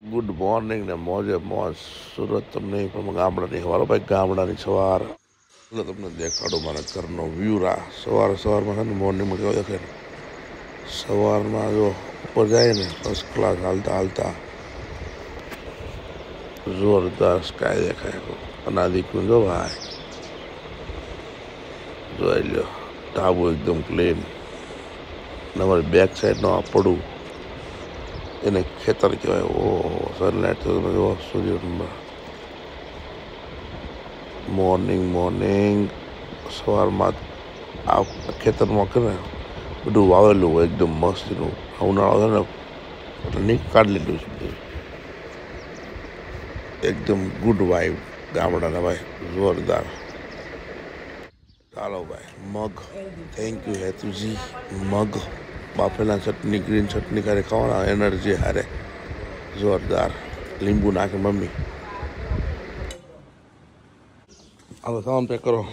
Good morning ને મોજે મોજ સુરત તમને પણ ગામડાની હવાલો ભાઈ ગામડાની સવાર એટલે તમને દેખાડું મારા ઘરનો વ્યૂ રા સવારમાં છે ને મોર્નિંગમાં કેવો દેખાય ને સવારમાં જો ઉપર જાય ને ફર્સ્ટ ક્લાસ હાલતા જોરદાર સ્કાય દેખાય અનાદિકું જો ભાઈ જોઈ લ્યો ઢાબુ એકદમ ક્લીન અને અમારી બેક સાઈડનો આ પડું એને ખેતર કહેવાય ઓહો સનલાઇટ તો તમે જુઓ સૂર્ય મોર્નિંગ સવારમાં આ ખેતરમાં કરે બધું વાવેલું હોય એકદમ મસ્તીનું ઉનાળો છે ને એટલે નીક કાઢી લીધું છે એકદમ ગુડ વાઇબ ગામડાના ભાઈ જોરદાર ચાલો ભાઈ મગ થેન્ક યુ હેતુજી મગ બાફેલા ચટણી ગ્રીન ચટણી કરે ખાવાના એનર્જી હારે જોરદાર લીંબુ નાખે મમ્મી હાલો સામાન પેક કરો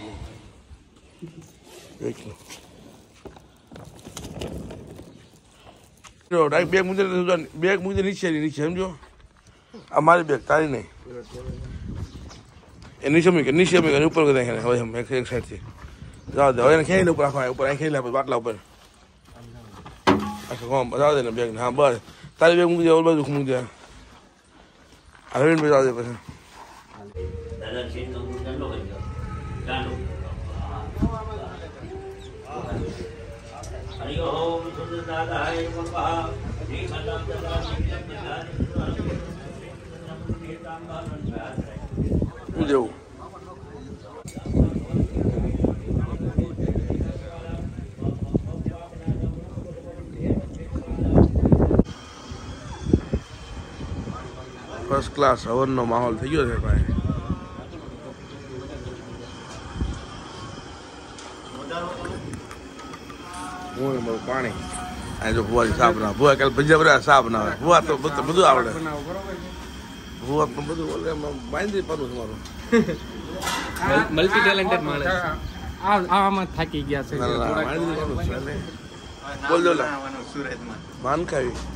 બેગ મૂકી નીચે સમજો આ મારી બેગ તારી નહીં એ નીચે મૂકે ઉપર હવે એક સાઈડથી જાવ દે હવે એને ખેંચી ઉપર રાખવા ઉપર અહીં ખેંચી લે બાટલા ઉપર अच्छा कौन बता देना बैग हाँ बस तारी बैग मुझे और बाजू मुझे अरविंद बता दे बस मुझे फर्स्ट क्लास हवनનો માહોલ થઈ ગયો છે ભાઈ હું મારું પાણી આ જો ભુવાજી સાફ ના ભુવા કાલ ભજીયા બધા સાફ ના આવે ભુવા તો બધું આવડે ભુવા પણ બધું બોલે બાંધી પાડું તમારું મલ્ટી ટેલેન્ટેડ માણસ આમાં થાકી ગયા છે બોલ દો સુરતમાં માન ખાવી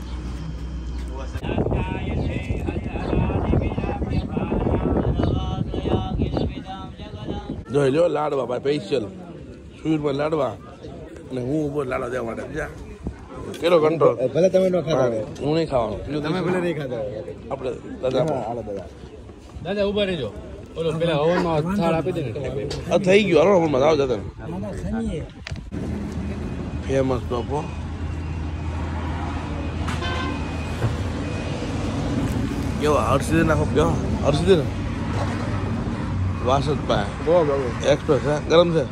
જોઈ લો લાડવા ભાઈ સ્પેશિયલ સુરતમાં લાડવા અને હું ઉપર લાડવા દેવા માટે જા કેલો કંટ્રોલ ભલે તમે ન ખાતા હું નહીં ખાવાનું તમે ભલે નહીં ખાતા આપણે દાદા દાદા ઉભા રહેજો ઓલો પેલા હવનમાં થાળ આપી દે ને આ થઈ ગયું હાલો હવનમાં આવ દાદા ફેમસ ટોપો કેવા હર્ષિદે નાખો કેવા હર્ષિદે ને વાસદ પાસે એક્સપ્રેસ है गरम છે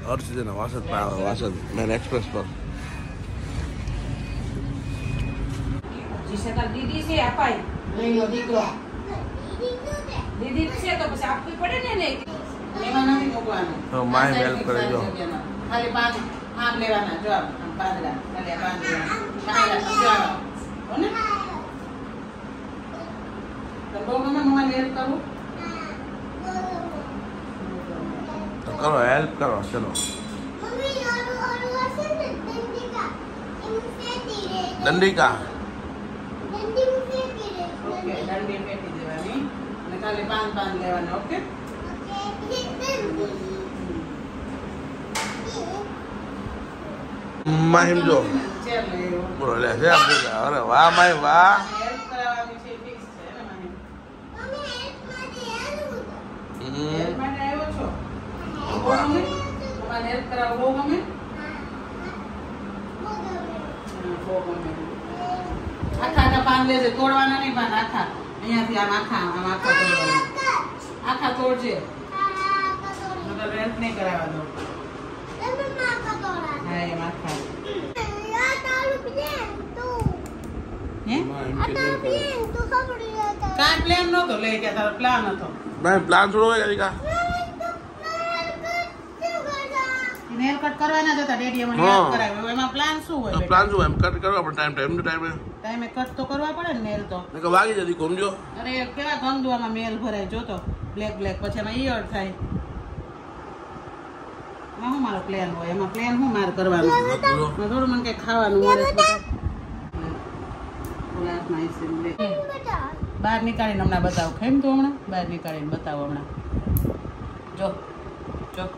હર્ષિદે ના વાસદ પાસે વાસદ મેન एक्सप्रेस पर દીદી છે અપાય નહીં દીકરો દીદી છે તો પછી આપવી પડે ને એમાં નથી મોકવાનું તો માય હેલ્પ કરે જો ખાલી પાંચ આમ લેવાના જો આમ પાંદડા ખાલી પાંચ લેવાના સમજાવો હોને તો બહુ મમ્મા હેલ્પ કરું करो हेल्प करो चलो डंडी का ओके डंडी फेंकी देवानी અને ખાલી પાન લેવાના ઓકે માહિમ જો બોલો લે છે અરે વાહ માય વાહ હેલ્પ કરાવવાની છે ફિક્સ છે ને માહિમ હેલ્પ માટે આવ્યો છો તમારે હેલ્પ કરાવો બહુ ગમે આખા પાન લેજે તોડવાના નહીં પાન આખા અહીંયાથી આમ આખા તોડવાના આખા તોડજે મતલબ હેલ્પ નહીં કરાવવા દો હા એમ આખા કાંઈ પ્લાન નહોતો લે કે તારો પ્લાન હતો પ્લાન થોડો હોય કા નેલ કટ કરવાના જ હતા ડેડી મને યાદ કરાવ્યો એમાં પ્લાન શું હોય પ્લાન શું એમ કટ કરવા પણ ટાઈમે કટ તો કરવા પડે ને નેલ તો કે વાગી જતી કોમજો અરે કેવા ગંદુઆમાં મેલ ભરાય જોતો બ્લેક પછી એમાં ઈયર થાય એમાં શું મારો પ્લાન હોય એમાં પ્લાન શું મારે કરવાનું થોડું મને કઈ ખાવાનું મળે નાઈસીમ લે બહાર નીકાળીને હમણાં બતાવો ખેમ તું હમણાં બહાર નીકાળીને બતાવો હમણાં જો જો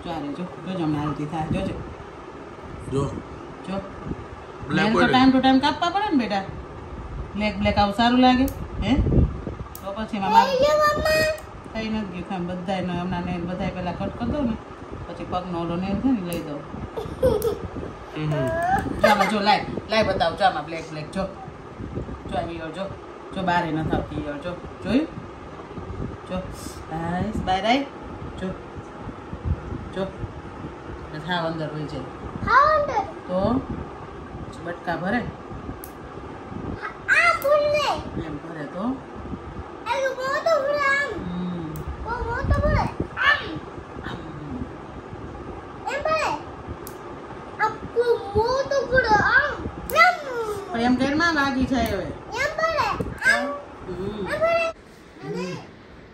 ચાલે જો જોજો હમણાં આરતી થાય જોજો જો જો Black નેલ તો હોય ને? ટાઈમ ટુ ટાઈમ કાપવા પડે ને બેટા બ્લેક આવું સારું લાગે હે તો પછી એમાં કઈ નથી ગયું બધાય હમણાં નેલ બધાય પહેલાં કટ કરી દઉં ને પછી પગનો ઓલો નેલ છે ને લઈ દઉં ચામાં જો લાય બતાવ ચામાં બ્લેક જો જો આવી ઈયર જો જો બારે નથી આવતી ઈયર જો જોયું જો આઈસ બાર આઈ જો જો હાવ અંદર હોય જાય તો બટકા ભરે એમ ભરે તો એમ ઘરમાં લાગી જાય હવે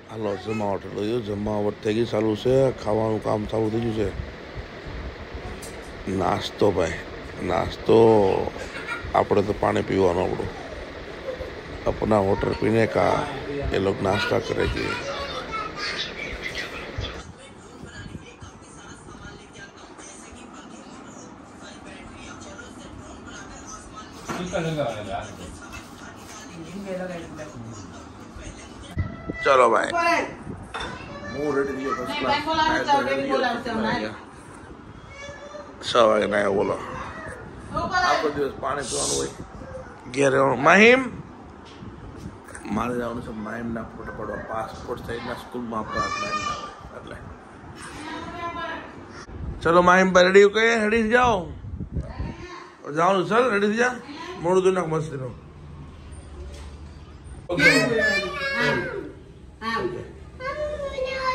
હાલો જમાવટ લઈ જમાવટ થઈ ગઈ ચાલુ છે ખાવાનું કામ ચાલુ થઈ ગયું છે નાસ્તો ભાઈ નાસ્તો આપણે તો પાણી પીવાનું આપણું अपना वाटर पीने का ये लोग नाश्ता करेंगे चलो भाई હું રેડી થયો ફર્સ્ટ ક્લાસ સવારે ના બોલો આખો દિવસ પાણી પીવાનું હોય ઘેર માહિમ મારે જવાનું છે માહિમના ફોટો પડવા પાસપોર્ટ સાઈઝના સ્કૂલમાં આપણા એટલે ચલો માહિમભાઈ રેડી કહીએ રેડી થઈ જાઓ જવાનું ચાલ રેડી થઈ જા મોડું તો નાખ મસ્તી નો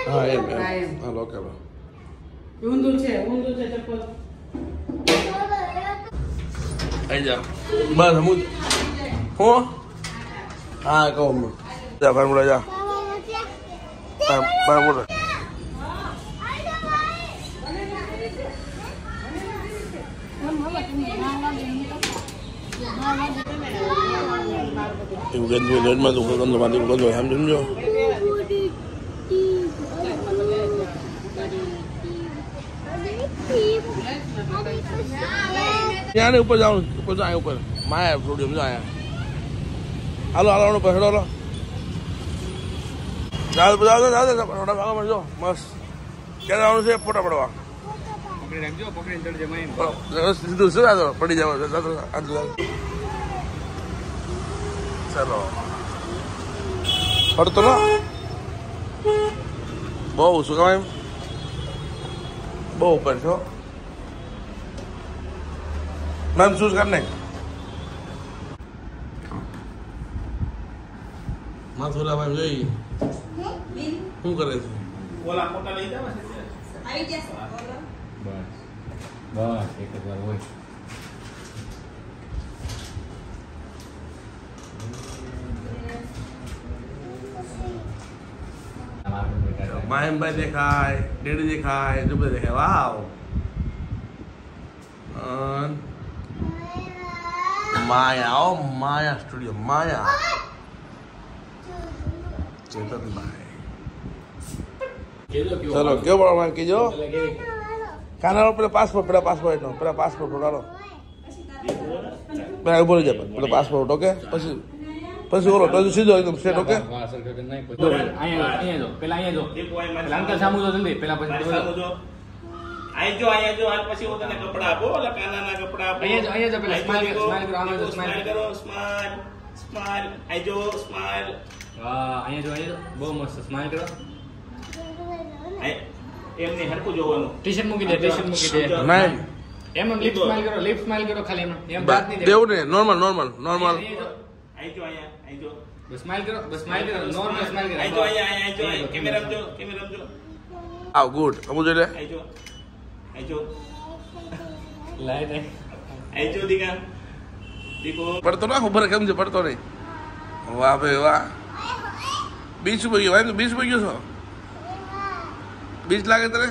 હા એમ હાલો ઓકે ઊંધું છે ચપ્પલ આવી જા બસ હું હું હા કહું જા ફાર્મુલા જા ફાર્મુલા એવું ગંદુ ગંદમાં તું ગંદુ માંથી ગંદુ એમ સમજો ત્યાં ઉપર જવાનું ઉપર જાય ઉપર માયા સ્ટુડિયમ જાય હાલો હાલો ઉપર હેડો હાલો જાવ ફોટા ભાગવા મળજો મસ્ત ક્યારે આવવાનું છે ફોટા પડવા સીધું શું આતો પડી જાવ ચાલો પડતો લો બહુ શું કહેવાય બહુ ઉપર છો મેમ શૂઝ કર નાખ માથુલા ભાઈ જોઈ શું કરે છે ઓલા ફોટા લઈ જાવ આવી જશે બસ બસ એક જ વાર હોય માહિમભાઈ દેખાય ડેડી દેખાય જો બધા દેખાય વાવ માયા ઓ માયા સ્ટુડિયો માયા ચેતનભાઈ ચલો કેવો પડો મારે કીજો કાના પેલા પાસપોર્ટ નો પેલા પાસપોર્ટ ઉડાડો પેલા ઉભો રહી જાય પેલા પાસપોર્ટ ઓકે પછી ઓલો તો સીધો એકદમ સ્ટ્રેટ ઓકે અહીંયા જો પેલા અંકલ સામુ જો જલ્દી પેલા પછી આઈ જો હાલ પછી હું તને કપડા આપો ઓલા કાનાના કપડા આપો અહીંયા જો પેલા સ્માઈલ કરો સ્માઈલ કરો સ્માઈલ આઈ જો સ્માઈલ વાહ અહીંયા જો બહુ મસ્ત સ્માઈલ કરો એમને હરકું જોવાનું ટી-શર્ટ મૂકી દે નહીં એમ લિપ સ્માઈલ કરો ખાલી એમ દાંત નહીં દેવું ને નોર્મલ આઈ જો બસ સ્માઈલ કરો નોર્મલ સ્માઈલ કરો આઈ જો કેમેરા જો આવ ગુડ અમુ જોઈ લે આઈ જો લાઈટ આઈ જો દીકા દીકો પડતો ના ખબર કેમ છે પડતો નહીં વાહ ભાઈ વાહ બીચ ઉપર ગયો ભાઈ બીચ ઉપર ગયો છો બીચ લાગે તને